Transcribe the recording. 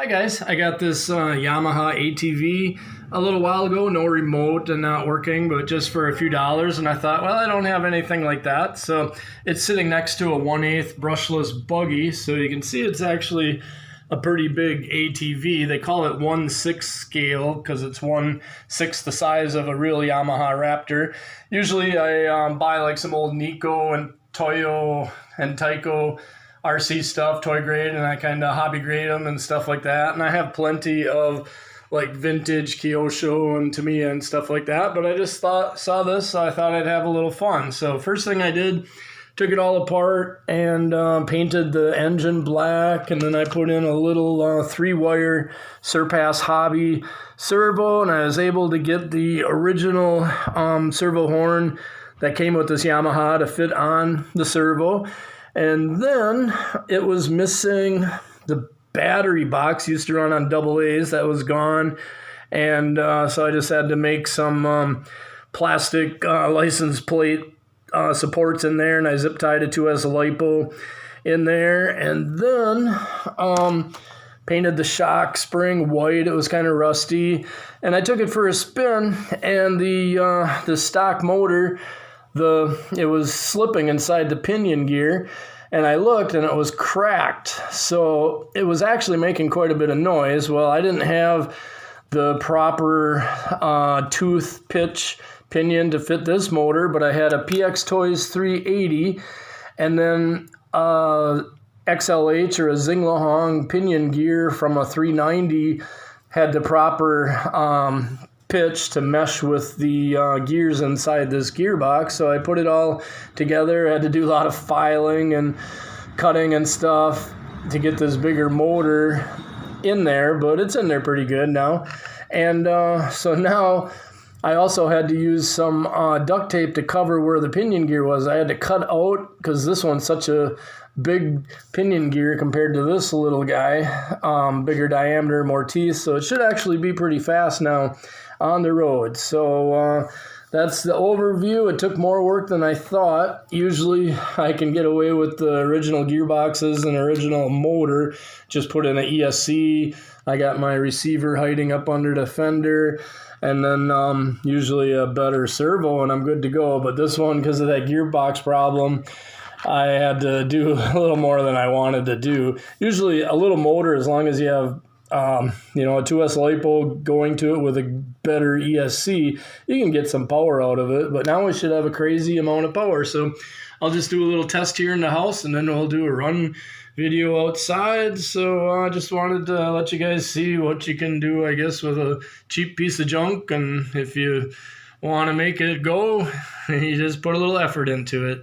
Hi guys, I got this Yamaha ATV a little while ago, no remote and not working, but just for a few dollars, and I thought, well, I don't have anything like that, so it's sitting next to a 1/8 brushless buggy, so you can see it's actually a pretty big ATV. They call it 1/6 scale because it's 1/6 the size of a real Yamaha Raptor. Usually I buy like some old Nico and Toyo and Tyco RC stuff, toy grade, and I kind of hobby grade them and stuff like that. And I have plenty of like vintage Kyosho and Tamiya and stuff like that. But I just saw this, so I thought I'd have a little fun. So first thing I did, took it all apart and painted the engine black, and then I put in a little 3-wire Surpass Hobby servo, and I was able to get the original servo horn that came with this Yamaha to fit on the servo. And then it was missing the battery box. Used to run on AA's, that was gone. And so I just had to make some plastic license plate supports in there, and I zip tied it to as a lipo in there. And then painted the shock spring white. It was kind of rusty. And I took it for a spin, and the stock motor, it was slipping inside the pinion gear, and I looked and it was cracked. So it was actually making quite a bit of noise. Well, I didn't have the proper tooth pitch pinion to fit this motor, but I had a PXtoys 380 and then XLH or a Zinglehong pinion gear from a 390 had the proper pitch to mesh with the gears inside this gearbox. So I put it all together. I had to do a lot of filing and cutting and stuff to get this bigger motor in there, but it's in there pretty good now. And so now I also had to use some duct tape to cover where the pinion gear was. I had to cut out, because this one's such a big pinion gear compared to this little guy, bigger diameter, more teeth, so it should actually be pretty fast now on the road. So that's the overview. It took more work than I thought. Usually I can get away with the original gearboxes and original motor, just put in an ESC. I got my receiver hiding up under the fender, and then usually a better servo, and I'm good to go. But this one, because of that gearbox problem, I had to do a little more than I wanted to do. Usually a little motor, as long as you have a 2S lipo going to it with a better ESC, you can get some power out of it. But now we should have a crazy amount of power. So I'll just do a little test here in the house, and then we'll do a run video outside. So I just wanted to let you guys see what you can do, I guess, with a cheap piece of junk. And if you want to make it go, you just put a little effort into it.